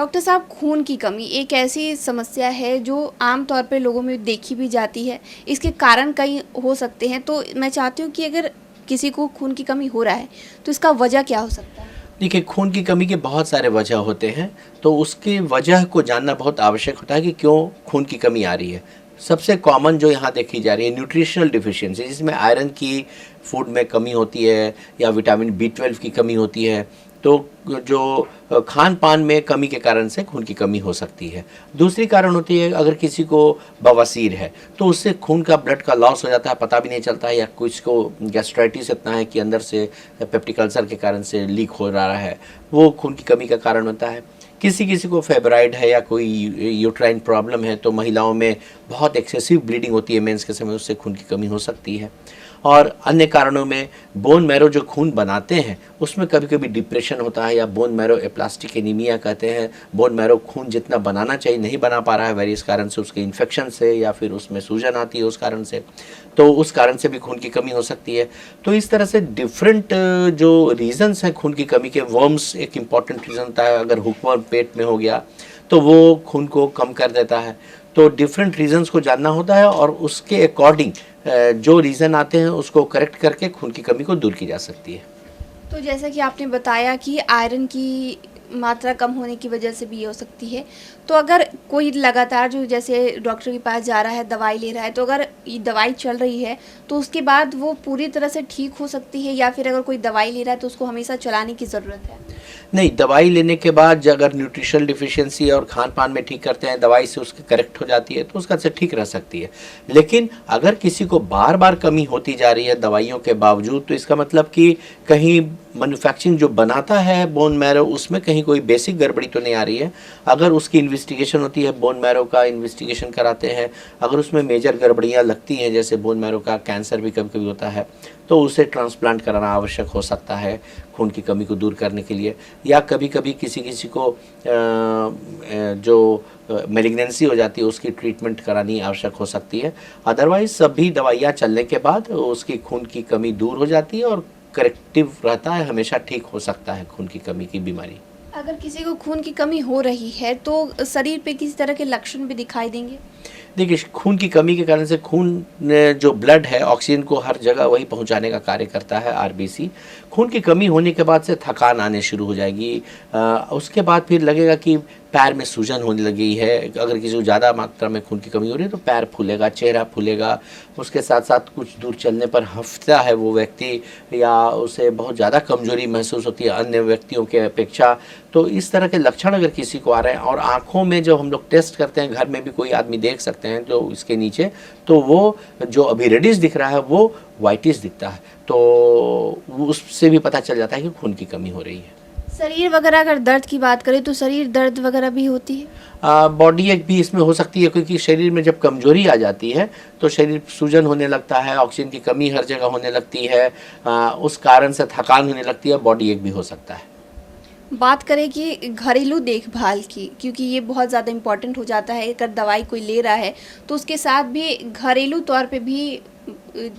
Doctor साहब, खून की कमी एक ऐसी समस्या है जो आम तौर पे लोगों में देखी भी जाती है। इसके कारण कई हो सकते हैं, तो मैं चाहती हूँ कि अगर किसी को खून की कमी हो रहा है तो इसका वजह क्या हो सकता है? देखिए, खून की कमी के बहुत सारे वजह होते हैं, तो उसकी वजह को जानना बहुत आवश्यक होता है कि क्यों खून की कमी आ रही है। सबसे कॉमन जो यहाँ देखी जा रही है न्यूट्रिशनल डिफिशियंसी, जिसमें आयरन की फूड में कमी होती है या विटामिन B12 की कमी होती है। तो जो खान पान में कमी के कारण से खून की कमी हो सकती है। दूसरी कारण होती है, अगर किसी को बवासीर है तो उससे खून का ब्लड का लॉस हो जाता है, पता भी नहीं चलता है, या कुछ को गैस्ट्राइटिस इतना है कि अंदर से पेप्टिक अल्सर के कारण से लीक हो रहा है, वो खून की कमी का कारण होता है। किसी किसी को फेब्राइड है या कोई यूट्राइन प्रॉब्लम है, तो महिलाओं में बहुत एक्सेसिव ब्लीडिंग होती है मेंस के समय, उससे खून की कमी हो सकती है। और अन्य कारणों में बोन मैरो जो खून बनाते हैं उसमें कभी कभी डिप्रेशन होता है, या बोन मैरो एप्लास्टिक एनीमिया कहते हैं। बोन मैरो खून जितना बनाना चाहिए नहीं बना पा रहा है वेरियस कारण से, उसके इन्फेक्शन से या फिर उसमें सूजन आती है उस कारण से, तो उस कारण से भी खून की कमी हो सकती है। तो इस तरह से डिफरेंट जो रीजंस हैं खून की कमी के, वर्म्स एक इम्पॉर्टेंट रीज़न होता है। अगर हुकवर्म पेट में हो गया तो वो खून को कम कर देता है। तो डिफरेंट रीजंस को जानना होता है और उसके अकॉर्डिंग जो रीज़न आते हैं उसको करेक्ट करके खून की कमी को दूर की जा सकती है। तो जैसा कि आपने बताया कि आयरन की मात्रा कम होने की वजह से भी ये हो सकती है, तो अगर कोई लगातार जो जैसे डॉक्टर के पास जा रहा है, दवाई ले रहा है, तो अगर ये दवाई चल रही है तो उसके बाद वो पूरी तरह से ठीक हो सकती है, या फिर अगर कोई दवाई ले रहा है तो उसको हमेशा चलाने की ज़रूरत है? नहीं, दवाई लेने के बाद अगर न्यूट्रिशनल डिफिशियंसी और खान पान में ठीक करते हैं, दवाई से उसकी करेक्ट हो जाती है, तो उसका से ठीक रह सकती है। लेकिन अगर किसी को बार बार कमी होती जा रही है दवाइयों के बावजूद, तो इसका मतलब कि कहीं मैन्युफैक्चरिंग जो बनाता है बोन मैरो उसमें कहीं कोई बेसिक गड़बड़ी तो नहीं आ रही है। अगर उसकी इन्वेस्टिगेशन होती है, बोन मैरो का इन्वेस्टिगेशन कराते हैं, अगर उसमें मेजर गड़बड़ियाँ लगती हैं, जैसे बोन मैरो का कैंसर भी कभी कभी होता है, तो उसे ट्रांसप्लांट कराना आवश्यक हो सकता है खून की कमी को दूर करने के लिए। या कभी कभी किसी किसी को जो मेलिग्नेंसी हो जाती है उसकी ट्रीटमेंट करानी आवश्यक हो सकती है। अदरवाइज सभी दवाइयाँ चलने के बाद उसकी खून की कमी दूर हो जाती है और करेक्टिव रहता है, हमेशा ठीक हो सकता है खून की कमी की बीमारी। अगर किसी को खून की कमी हो रही है तो शरीर पे किसी तरह के लक्षण भी दिखाई देंगे? देखिए, खून की कमी के कारण से खून जो ब्लड है ऑक्सीजन को हर जगह वही पहुंचाने का कार्य करता है, आरबीसी। खून की कमी होने के बाद से थकान आने शुरू हो जाएगी। उसके बाद फिर लगेगा कि पैर में सूजन होने लगी है। अगर किसी को ज़्यादा मात्रा में खून की कमी हो रही है तो पैर फूलेगा, चेहरा फूलेगा। उसके साथ साथ कुछ दूर चलने पर हंफता है वो व्यक्ति, या उसे बहुत ज़्यादा कमजोरी महसूस होती है अन्य व्यक्तियों के अपेक्षा। तो इस तरह के लक्षण अगर किसी को आ रहे हैं, और आँखों में जब हम लोग टेस्ट करते हैं, घर में भी कोई आदमी देख सकते हैं जो इसके नीचे, तो वो जो अभी रेडिश दिख रहा है वो वाइटिस दिखता है, तो उससे भी पता चल जाता है कि खून की कमी हो रही है। शरीर वगैरह अगर दर्द की बात करें तो शरीर दर्द वगैरह भी होती है? बॉडी एक भी इसमें हो सकती है, क्योंकि शरीर में जब कमजोरी आ जाती है तो शरीर सूजन होने लगता है, ऑक्सीजन की कमी हर जगह होने लगती है, उस कारण से थकान होने लगती है, बॉडी एक भी हो सकता है। बात करें कि घरेलू देखभाल की, क्योंकि ये बहुत ज़्यादा इम्पोर्टेंट हो जाता है। अगर दवाई कोई ले रहा है तो उसके साथ भी घरेलू तौर पे भी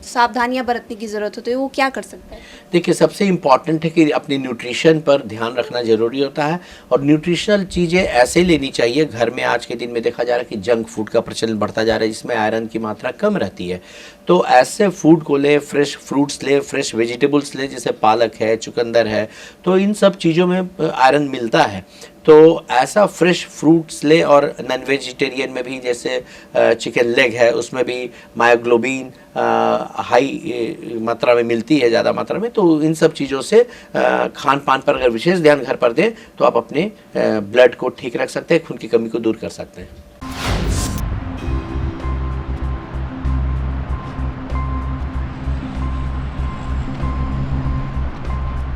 सावधानियां बरतने की ज़रूरत होती है, वो क्या कर सकता है? देखिए, सबसे इम्पॉर्टेंट है कि अपनी न्यूट्रिशन पर ध्यान रखना ज़रूरी होता है, और न्यूट्रिशनल चीज़ें ऐसे लेनी चाहिए। घर में आज के दिन में देखा जा रहा है कि जंक फूड का प्रचलन बढ़ता जा रहा है, जिसमें आयरन की मात्रा कम रहती है। तो ऐसे फूड को ले, फ्रेश फ्रूट्स ले, फ्रेश वेजिटेबल्स ले, जैसे पालक है, चुकंदर है, तो इन सब चीज़ों में आयरन मिलता है। तो ऐसा फ्रेश फ्रूट्स ले, और नॉन वेजिटेरियन में भी जैसे चिकन लेग है, उसमें भी मायोग्लोबिन हाई मात्रा में मिलती है, ज़्यादा मात्रा में। तो इन सब चीज़ों से खान पान पर अगर विशेष ध्यान घर पर दें तो आप अपने ब्लड को ठीक रख सकते हैं, खून की कमी को दूर कर सकते हैं।